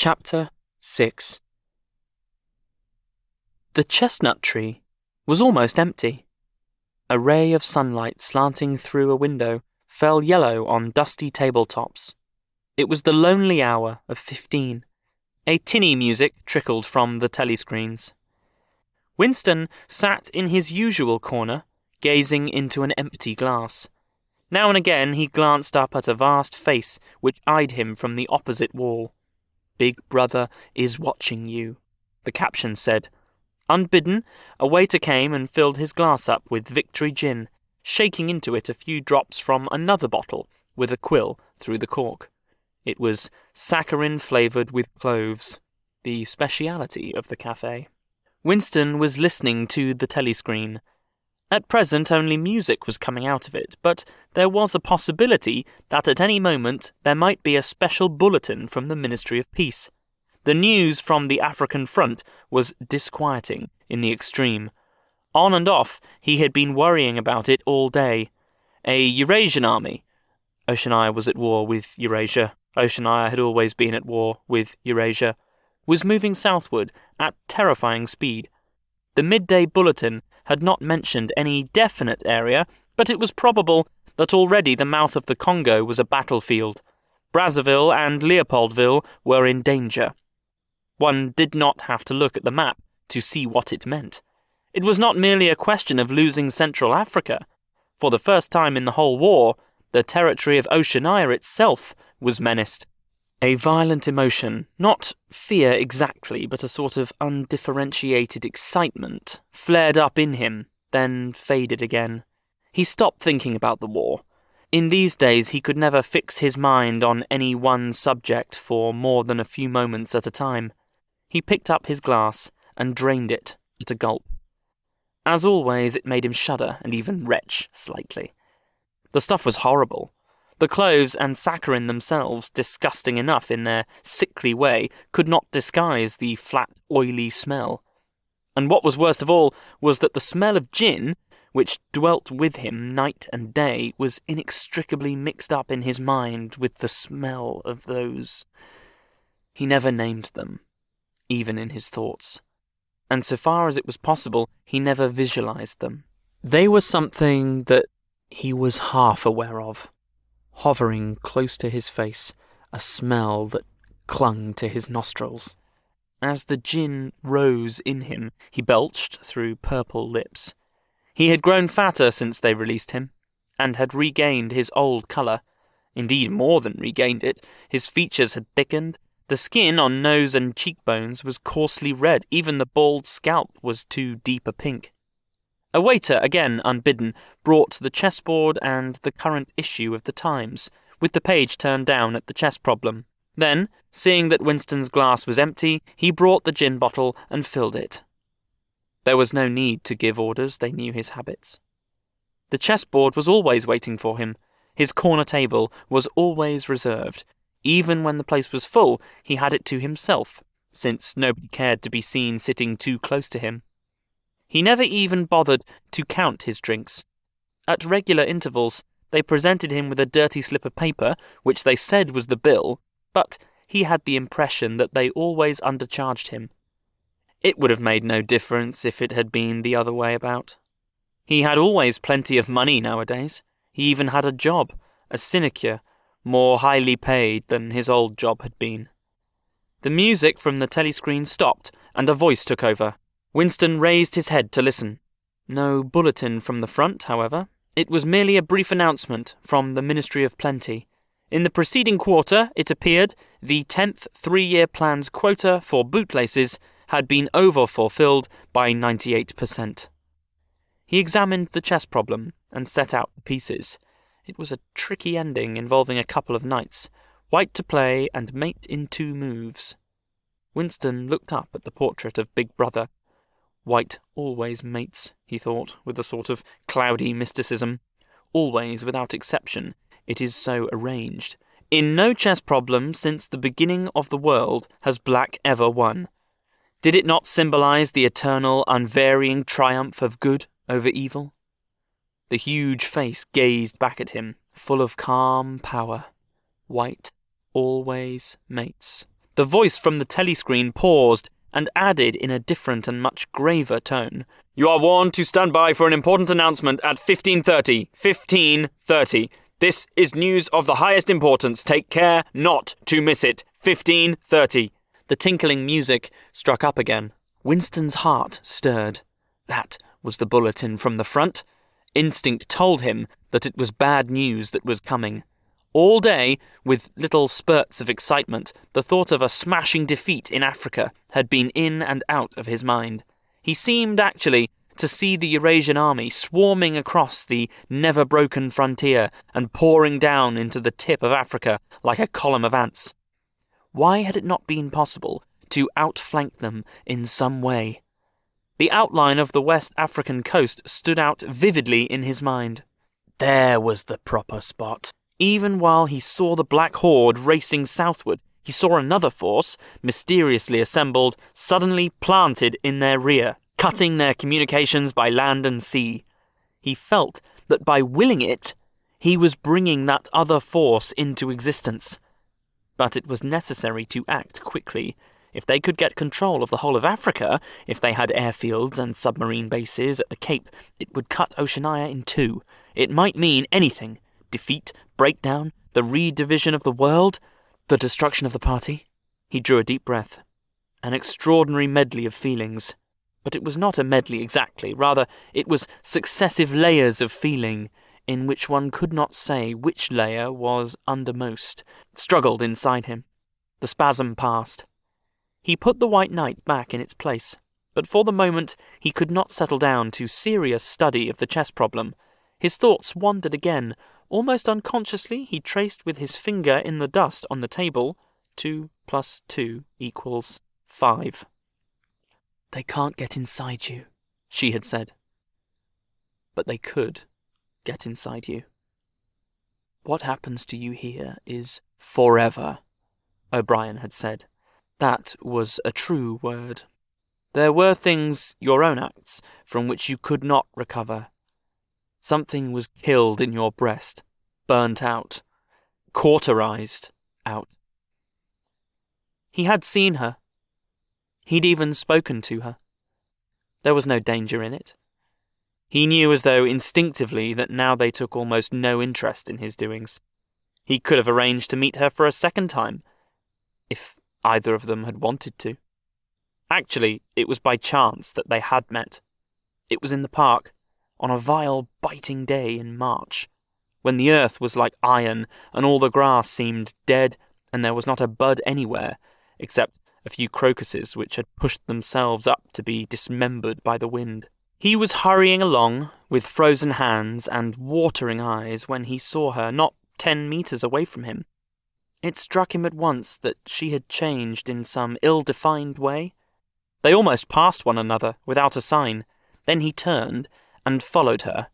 Chapter 6. The chestnut tree was almost empty. A ray of sunlight slanting through a window fell yellow on dusty tabletops. It was the lonely hour of 15. A tinny music trickled from the telescreens. Winston sat in his usual corner, gazing into an empty glass. Now and again he glanced up at a vast face which eyed him from the opposite wall. "Big Brother is watching you," the caption said. Unbidden, a waiter came and filled his glass up with Victory gin, shaking into it a few drops from another bottle with a quill through the cork. It was saccharin flavoured with cloves, the speciality of the cafe. Winston was listening to the telescreen. At present only music was coming out of it, but there was a possibility that at any moment there might be a special bulletin from the Ministry of Peace. The news from the African front was disquieting in the extreme. On and off, he had been worrying about it all day. A Eurasian army. Oceania was at war with Eurasia. Oceania had always been at war with Eurasia. Was moving southward at terrifying speed. The midday bulletin had not mentioned any definite area, but it was probable that already the mouth of the Congo was a battlefield. Brazzaville and Leopoldville were in danger. One did not have to look at the map to see what it meant. It was not merely a question of losing Central Africa. For the first time in the whole war, the territory of Oceania itself was menaced. A violent emotion, not fear exactly, but a sort of undifferentiated excitement, flared up in him, then faded again. He stopped thinking about the war. In these days he could never fix his mind on any one subject for more than a few moments at a time. He picked up his glass and drained it at a gulp. As always, it made him shudder and even retch slightly. The stuff was horrible. The cloves and saccharin themselves, disgusting enough in their sickly way, could not disguise the flat, oily smell. And what was worst of all was that the smell of gin, which dwelt with him night and day, was inextricably mixed up in his mind with the smell of those. He never named them, even in his thoughts. And so far as it was possible, he never visualized them. They were something that he was half aware of, hovering close to his face, a smell that clung to his nostrils. As the gin rose in him, he belched through purple lips. He had grown fatter since they released him, and had regained his old colour. Indeed, more than regained it. His features had thickened. The skin on nose and cheekbones was coarsely red. Even the bald scalp was too deep a pink. A waiter, again unbidden, brought the chessboard and the current issue of the Times, with the page turned down at the chess problem. Then, seeing that Winston's glass was empty, he brought the gin bottle and filled it. There was no need to give orders, they knew his habits. The chessboard was always waiting for him. His corner table was always reserved. Even when the place was full, he had it to himself, since nobody cared to be seen sitting too close to him. He never even bothered to count his drinks. At regular intervals, they presented him with a dirty slip of paper, which they said was the bill, but he had the impression that they always undercharged him. It would have made no difference if it had been the other way about. He had always plenty of money nowadays. He even had a job, a sinecure, more highly paid than his old job had been. The music from the telescreen stopped, and a voice took over. Winston raised his head to listen. No bulletin from the front, however. It was merely a brief announcement from the Ministry of Plenty. In the preceding quarter, it appeared, the 10th three-year plan's quota for bootlaces had been over-fulfilled by 98%. He examined the chess problem and set out the pieces. It was a tricky ending involving a couple of knights, white to play and mate in 2 moves. Winston looked up at the portrait of Big Brother. White always mates, he thought, with a sort of cloudy mysticism. Always, without exception, it is so arranged. In no chess problem since the beginning of the world has black ever won. Did it not symbolize the eternal, unvarying triumph of good over evil? The huge face gazed back at him, full of calm power. White always mates. The voice from the telescreen paused and added in a different and much graver tone, "You are warned to stand by for an important announcement at 15:30. 15:30. This is news of the highest importance. Take care not to miss it. 15:30. The tinkling music struck up again. Winston's heart stirred. That was the bulletin from the front. Instinct told him that it was bad news that was coming. All day, with little spurts of excitement, the thought of a smashing defeat in Africa had been in and out of his mind. He seemed, actually, to see the Eurasian army swarming across the never-broken frontier and pouring down into the tip of Africa like a column of ants. Why had it not been possible to outflank them in some way? The outline of the West African coast stood out vividly in his mind. There was the proper spot. Even while he saw the black horde racing southward, he saw another force, mysteriously assembled, suddenly planted in their rear, cutting their communications by land and sea. He felt that by willing it, he was bringing that other force into existence. But it was necessary to act quickly. If they could get control of the whole of Africa, if they had airfields and submarine bases at the Cape, it would cut Oceania in two. It might mean anything. Defeat, breakdown, the redivision of the world, the destruction of the party. He drew a deep breath. An extraordinary medley of feelings. But it was not a medley exactly. Rather, it was successive layers of feeling, in which one could not say which layer was undermost, struggled inside him. The spasm passed. He put the white knight back in its place, but for the moment he could not settle down to serious study of the chess problem. His thoughts wandered again. Almost unconsciously, he traced with his finger in the dust on the table, 2 + 2 = 5. "They can't get inside you," she had said. "But they could get inside you. What happens to you here is forever," O'Brien had said. That was a true word. There were things, your own acts, from which you could not recover. Something was killed in your breast, burnt out, cauterized out. He had seen her. He'd even spoken to her. There was no danger in it. He knew as though instinctively that now they took almost no interest in his doings. He could have arranged to meet her for a second time, if either of them had wanted to. Actually, it was by chance that they had met. It was in the park, on a vile, biting day in March, when the earth was like iron and all the grass seemed dead and there was not a bud anywhere, except a few crocuses which had pushed themselves up to be dismembered by the wind. He was hurrying along, with frozen hands and watering eyes, when he saw her not 10 meters away from him. It struck him at once that she had changed in some ill-defined way. They almost passed one another, without a sign. Then he turned and followed her.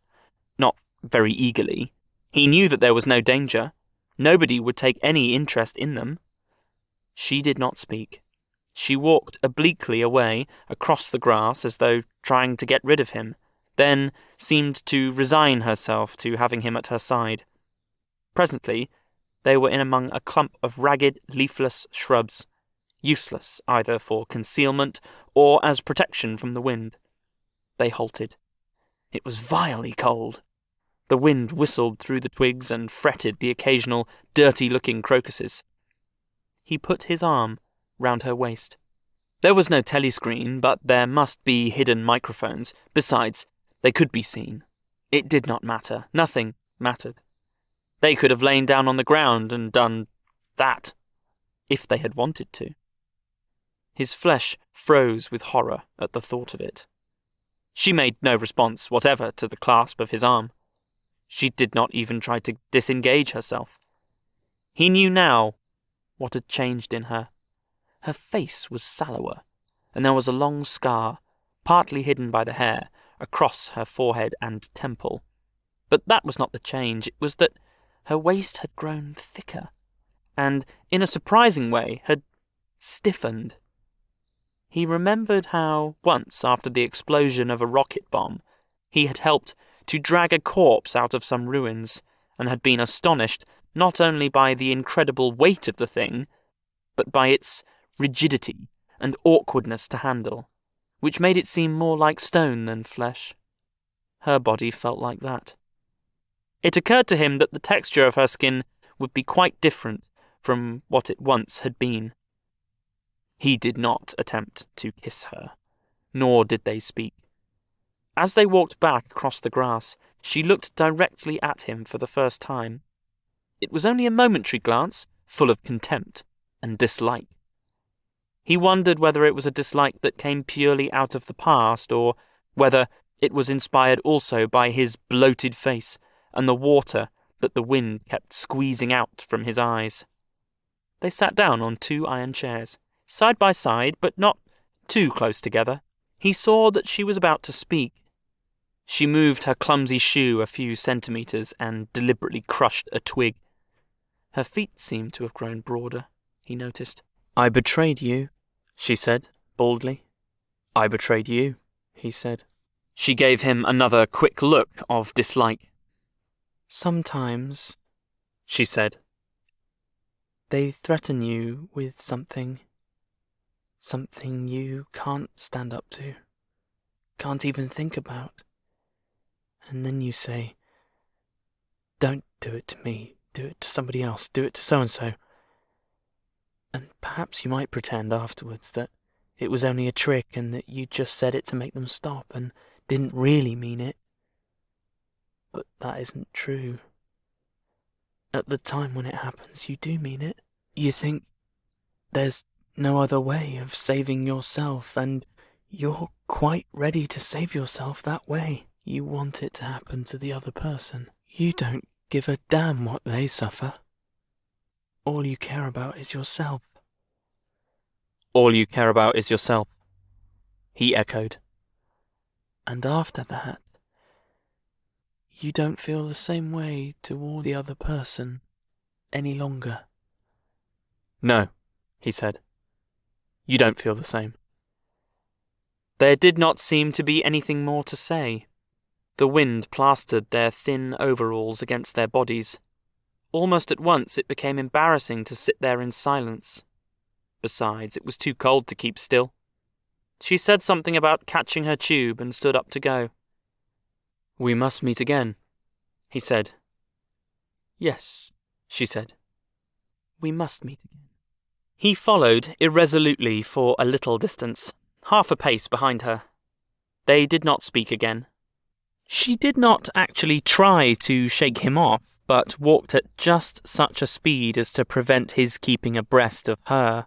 Not very eagerly. He knew that there was no danger. Nobody would take any interest in them. She did not speak. She walked obliquely away, across the grass, as though trying to get rid of him, then seemed to resign herself to having him at her side. Presently, they were in among a clump of ragged, leafless shrubs, useless either for concealment or as protection from the wind. They halted. It was vilely cold. The wind whistled through the twigs and fretted the occasional dirty-looking crocuses. He put his arm round her waist. There was no telescreen, but there must be hidden microphones. Besides, they could be seen. It did not matter. Nothing mattered. They could have lain down on the ground and done that, if they had wanted to. His flesh froze with horror at the thought of it. She made no response whatever to the clasp of his arm. She did not even try to disengage herself. He knew now what had changed in her. Her face was sallower, and there was a long scar, partly hidden by the hair, across her forehead and temple. But that was not the change. It was that her waist had grown thicker, and, in a surprising way, had stiffened. He remembered how, once after the explosion of a rocket bomb, he had helped to drag a corpse out of some ruins, and had been astonished not only by the incredible weight of the thing, but by its rigidity and awkwardness to handle, which made it seem more like stone than flesh. Her body felt like that. It occurred to him that the texture of her skin would be quite different from what it once had been. He did not attempt to kiss her, nor did they speak. As they walked back across the grass, she looked directly at him for the first time. It was only a momentary glance, full of contempt and dislike. He wondered whether it was a dislike that came purely out of the past, or whether it was inspired also by his bloated face and the water that the wind kept squeezing out from his eyes. They sat down on 2 iron chairs, side by side, but not too close together. He saw that she was about to speak. She moved her clumsy shoe a few centimetres and deliberately crushed a twig. Her feet seemed to have grown broader, he noticed. "I betrayed you," she said, baldly. "I betrayed you," he said. She gave him another quick look of dislike. "Sometimes," she said, "they threaten you with something you can't stand up to, can't even think about. And then you say, 'Don't do it to me, do it to somebody else, do it to so-and-so.' And perhaps you might pretend afterwards that it was only a trick and that you just said it to make them stop and didn't really mean it. But that isn't true. At the time when it happens, you do mean it. You think there's no other way of saving yourself, and you're quite ready to save yourself that way. You want it to happen to the other person. You don't give a damn what they suffer. All you care about is yourself." "All you care about is yourself," he echoed. "And after that, you don't feel the same way toward the other person any longer." "No," he said. "You don't feel the same." There did not seem to be anything more to say. The wind plastered their thin overalls against their bodies. Almost at once it became embarrassing to sit there in silence. Besides, it was too cold to keep still. She said something about catching her tube and stood up to go. "We must meet again," he said. "Yes," she said. "We must meet again." He followed irresolutely for a little distance, half a pace behind her. They did not speak again. She did not actually try to shake him off, but walked at just such a speed as to prevent his keeping abreast of her.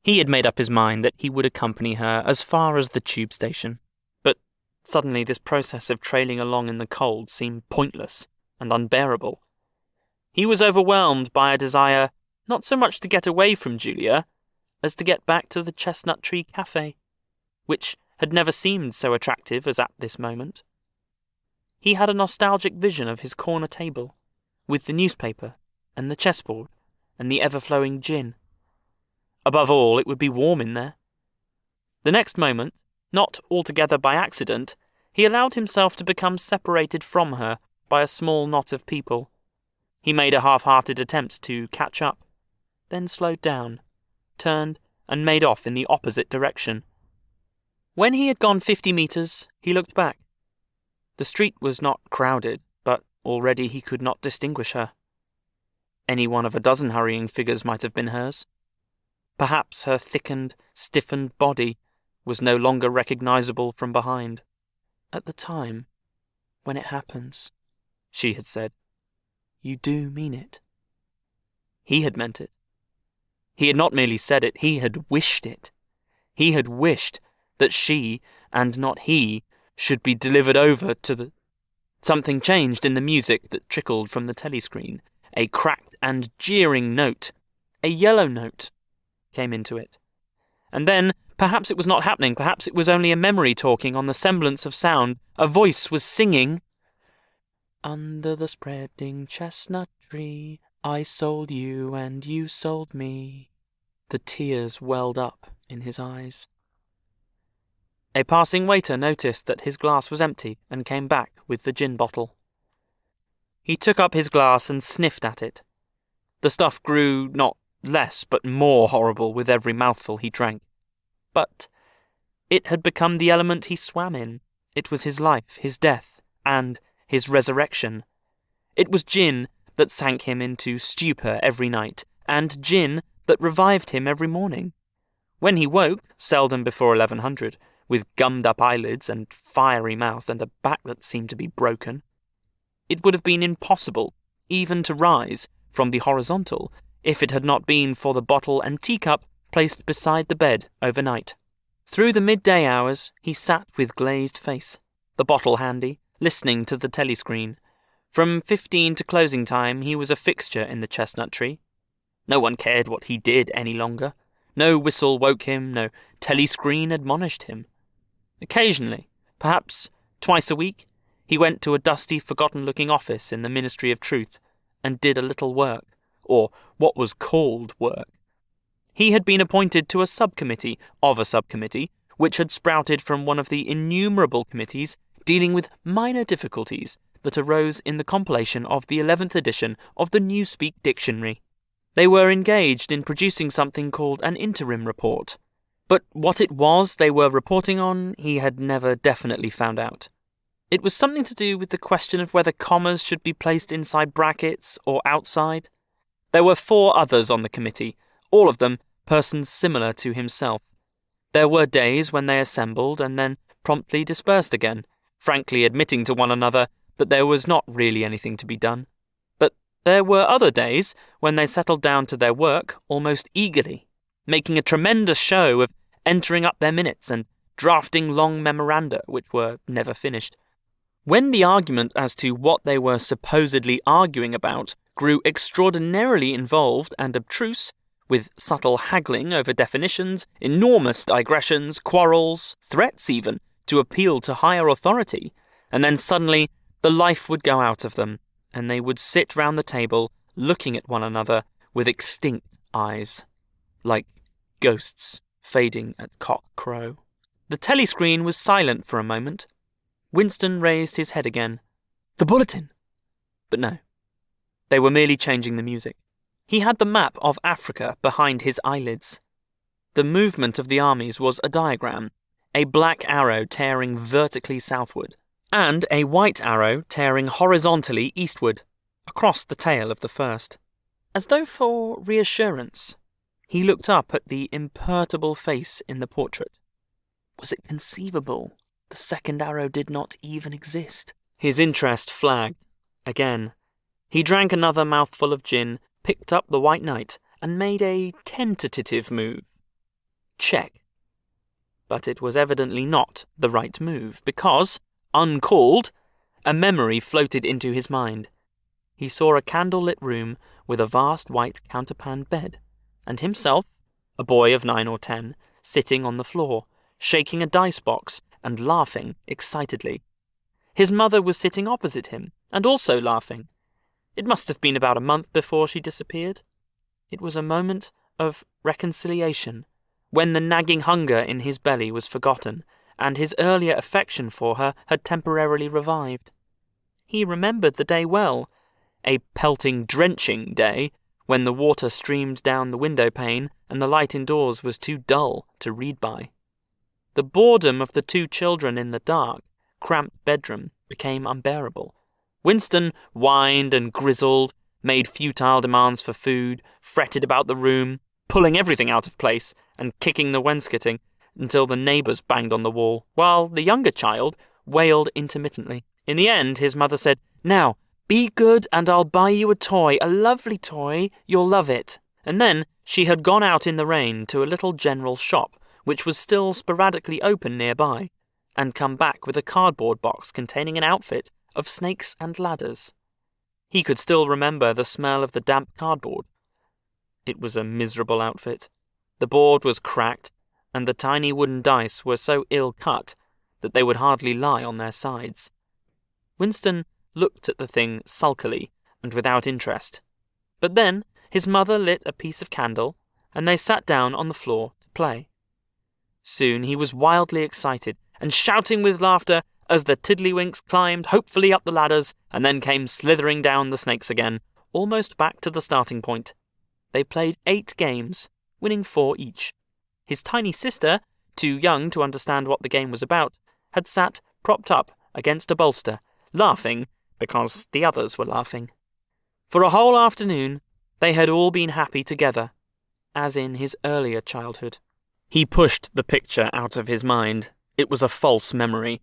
He had made up his mind that he would accompany her as far as the tube station. But suddenly this process of trailing along in the cold seemed pointless and unbearable. He was overwhelmed by a desire not so much to get away from Julia as to get back to the Chestnut Tree Cafe, which had never seemed so attractive as at this moment. He had a nostalgic vision of his corner table, with the newspaper and the chessboard and the ever-flowing gin. Above all, it would be warm in there. The next moment, not altogether by accident, he allowed himself to become separated from her by a small knot of people. He made a half-hearted attempt to catch up, then slowed down, turned, and made off in the opposite direction. When he had gone 50 metres, he looked back. The street was not crowded, but already he could not distinguish her. Any one of a dozen hurrying figures might have been hers. Perhaps her thickened, stiffened body was no longer recognisable from behind. "At the time, when it happens," she had said, "you do mean it." He had meant it. He had not merely said it, he had wished it. He had wished that she, and not he, should be delivered over to the... Something changed in the music that trickled from the telescreen. A cracked and jeering note, a yellow note, came into it. And then, perhaps it was not happening, perhaps it was only a memory talking on the semblance of sound. A voice was singing, "Under the spreading chestnut tree, I sold you and you sold me." The tears welled up in his eyes. A passing waiter noticed that his glass was empty and came back with the gin bottle. He took up his glass and sniffed at it. The stuff grew not less but more horrible with every mouthful he drank. But it had become the element he swam in. It was his life, his death, and his resurrection. It was gin that sank him into stupor every night, and gin that revived him every morning. When he woke, seldom before 1100, with gummed-up eyelids and fiery mouth and a back that seemed to be broken, it would have been impossible even to rise from the horizontal if it had not been for the bottle and teacup placed beside the bed overnight. Through the midday hours he sat with glazed face, the bottle handy, listening to the telescreen. From 15 to closing time he was a fixture in the chestnut tree. No one cared what he did any longer. No whistle woke him, no telescreen admonished him. Occasionally, perhaps twice a week, he went to a dusty, forgotten-looking office in the Ministry of Truth and did a little work, or what was called work. He had been appointed to a subcommittee of a subcommittee, which had sprouted from one of the innumerable committees dealing with minor difficulties that arose in the compilation of the 11th edition of the Newspeak Dictionary. They were engaged in producing something called an interim report, but what it was they were reporting on he had never definitely found out. It was something to do with the question of whether commas should be placed inside brackets or outside. There were 4 others on the committee, all of them persons similar to himself. There were days when they assembled and then promptly dispersed again, frankly admitting to one another that there was not really anything to be done. But there were other days when they settled down to their work almost eagerly, making a tremendous show of entering up their minutes and drafting long memoranda which were never finished. When the argument as to what they were supposedly arguing about grew extraordinarily involved and abstruse, with subtle haggling over definitions, enormous digressions, quarrels, threats even, to appeal to higher authority, and then suddenly the life would go out of them, and they would sit round the table looking at one another with extinct eyes, like ghosts fading at cock-crow. The telescreen was silent for a moment. Winston raised his head again. The bulletin! But no. They were merely changing the music. He had the map of Africa behind his eyelids. The movement of the armies was a diagram, a black arrow tearing vertically southward, and a white arrow tearing horizontally eastward, across the tail of the first. As though for reassurance, he looked up at the imperturbable face in the portrait. Was it conceivable the second arrow did not even exist? His interest flagged. Again. He drank another mouthful of gin, picked up the White Knight, and made a tentative move. Check. But it was evidently not the right move, because, uncalled, a memory floated into his mind. He saw a candle-lit room with a vast white counterpaned bed, and himself, a boy of 9 or 10, sitting on the floor, shaking a dice box and laughing excitedly. His mother was sitting opposite him, and also laughing. It must have been about a month before she disappeared. It was a moment of reconciliation, when the nagging hunger in his belly was forgotten, and his earlier affection for her had temporarily revived. He remembered the day well, a pelting, drenching day, when the water streamed down the window pane and the light indoors was too dull to read by. The boredom of the 2 children in the dark, cramped bedroom became unbearable. Winston whined and grizzled, made futile demands for food, fretted about the room, pulling everything out of place and kicking the wainscoting until the neighbours banged on the wall, while the younger child wailed intermittently. In the end, his mother said, "Now, be good and I'll buy you a toy, a lovely toy, you'll love it." And then she had gone out in the rain to a little general shop, which was still sporadically open nearby, and come back with a cardboard box containing an outfit of snakes and ladders. He could still remember the smell of the damp cardboard. It was a miserable outfit. The board was cracked, and the tiny wooden dice were so ill cut that they would hardly lie on their sides. Winston looked at the thing sulkily and without interest. But then his mother lit a piece of candle, and they sat down on the floor to play. Soon he was wildly excited and shouting with laughter as the tiddlywinks climbed hopefully up the ladders and then came slithering down the snakes again, almost back to the starting point. They played 8 games, winning 4 each. His tiny sister, too young to understand what the game was about, had sat propped up against a bolster, laughing because the others were laughing. For a whole afternoon, they had all been happy together, as in his earlier childhood. He pushed the picture out of his mind. It was a false memory.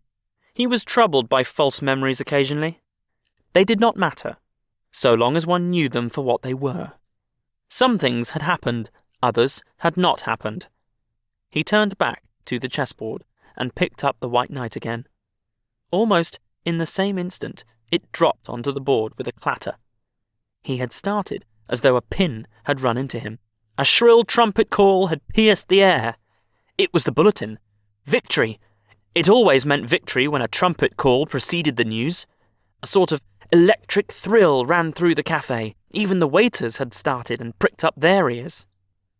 He was troubled by false memories occasionally. They did not matter, so long as one knew them for what they were. Some things had happened, others had not happened. He turned back to the chessboard and picked up the white knight again. Almost in the same instant, it dropped onto the board with a clatter. He had started as though a pin had run into him. A shrill trumpet call had pierced the air. It was the bulletin. Victory! It always meant victory when a trumpet call preceded the news. A sort of electric thrill ran through the cafe. Even the waiters had started and pricked up their ears.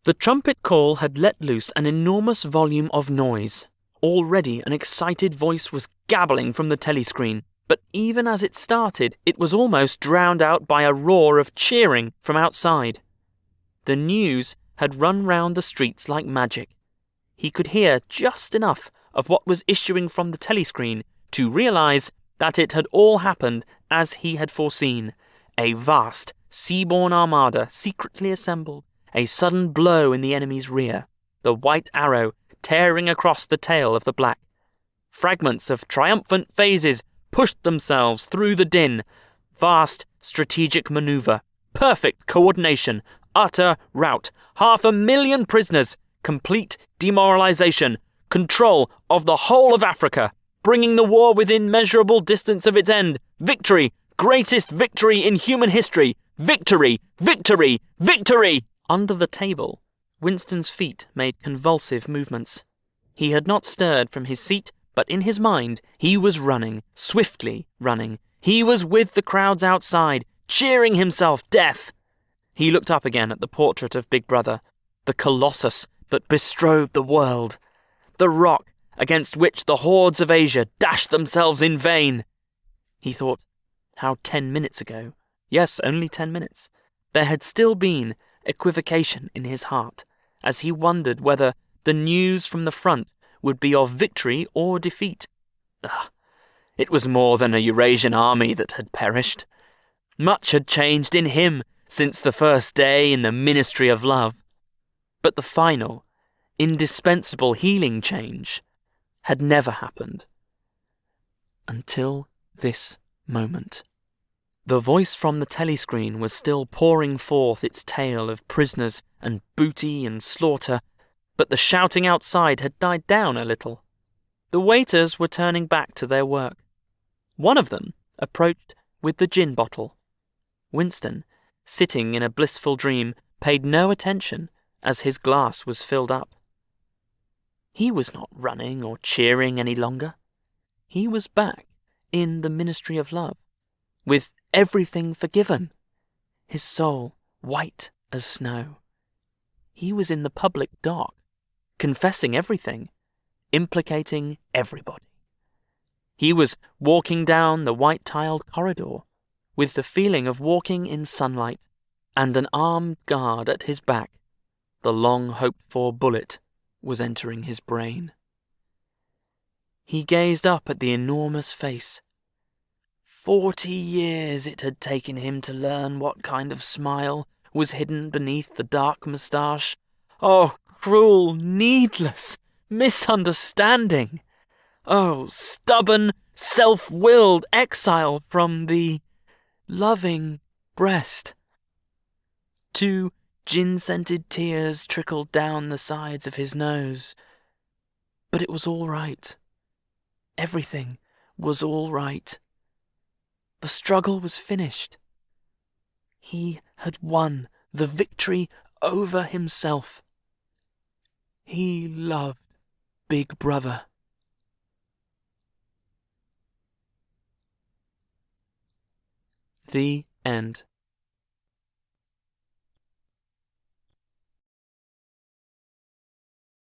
The trumpet call had let loose an enormous volume of noise. Already an excited voice was gabbling from the telescreen, but even as it started, it was almost drowned out by a roar of cheering from outside. The news had run round the streets like magic. He could hear just enough of what was issuing from the telescreen to realise that it had all happened as he had foreseen. A vast, seaborne armada secretly assembled, a sudden blow in the enemy's rear, the white arrow tearing across the tail of the black. Fragments of triumphant phases pushed themselves through the din. Vast strategic manoeuvre, perfect coordination, utter rout, 500,000 prisoners, complete demoralization, control of the whole of Africa, bringing the war within measurable distance of its end. Victory, greatest victory in human history. Victory, victory, victory! Under the table, Winston's feet made convulsive movements. He had not stirred from his seat, but in his mind he was running, swiftly running. He was with the crowds outside, cheering himself deaf. He looked up again at the portrait of Big Brother, the colossus that bestrode the world, the rock against which the hordes of Asia dashed themselves in vain. He thought how 10 minutes ago, yes, only 10 minutes, there had still been equivocation in his heart, as he wondered whether the news from the front would be of victory or defeat. It was more than a Eurasian army that had perished. Much had changed in him since the first day in the Ministry of Love. But the final, indispensable healing change had never happened. Until this moment. The voice from the telescreen was still pouring forth its tale of prisoners and booty and slaughter, but the shouting outside had died down a little. The waiters were turning back to their work. One of them approached with the gin bottle. Winston, sitting in a blissful dream, paid no attention as his glass was filled up. He was not running or cheering any longer. He was back in the Ministry of Love, with everything forgiven, his soul white as snow. He was in the public dock, confessing everything, implicating everybody. He was walking down the white-tiled corridor, with the feeling of walking in sunlight, and an armed guard at his back. The long-hoped-for bullet was entering his brain. He gazed up at the enormous face. 40 years it had taken him to learn what kind of smile was hidden beneath the dark moustache. Oh, cruel, needless misunderstanding! Oh, stubborn, self-willed exile from the loving breast. 2 gin-scented tears trickled down the sides of his nose. But it was all right. Everything was all right. The struggle was finished. He had won the victory over himself. He loved Big Brother. The end.